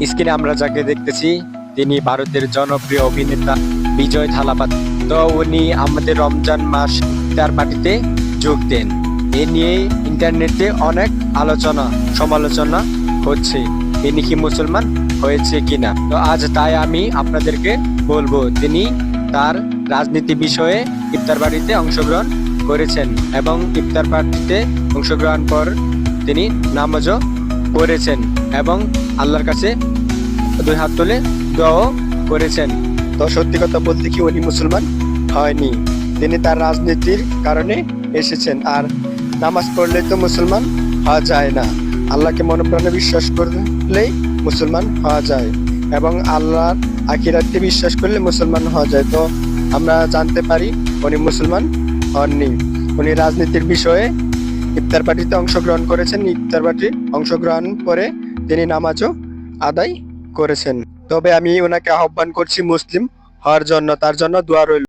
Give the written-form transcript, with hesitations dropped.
স্ক্রিনে আমরা যাকে দেখতেছি তিনি ভারতের জনপ্রিয় অভিনেতা বিজয় থালাপতি। তো উনি আমাদের রমজান মাস ইফতার পার্টিতে যোগ দেন। এ নিয়ে ইন্টারনেটে অনেক আলোচনা সমালোচনা হচ্ছে, তিনি কি মুসলমান হয়েছে কিনা। তো আজ তাই আমি আপনাদেরকে বলবো তিনি তার রাজনীতি বিষয়ে ইফতার পার্টিতে অংশগ্রহণ করেছেন এবং ইফতার পার্টিতে অংশগ্রহণ পর তিনি নামাজও পড়েছেন এবং আল্লাহর কাছে দুই হাত তুলে দোয়াও করেছেন। তো সত্যি কথা বলতে কি উনি মুসলমান হয়নি, তিনি তার রাজনীতির কারণে এসেছেন। আর নামাজ পড়লে তো মুসলমান হওয়া যায় না, আল্লাহকে মনে প্রাণে বিশ্বাস করলেই মুসলমান হওয়া যায় এবং আল্লাহর আখিরাতকে বিশ্বাস করলে মুসলমান হওয়া যায়। তো আমরা জানতে পারি উনি মুসলমান হননি। উনি রাজনীতির বিষয়ে ইফতার পার্টিতে অংশগ্রহণ করেছেন, ইফতার পার্টি অংশগ্রহণ করে তিনি নামাজও আদায় করেছেন। তবে আমি ওনাকে আহ্বান করছি মুসলিম হওয়ার জন্য, তার জন্য দোয়া রইল।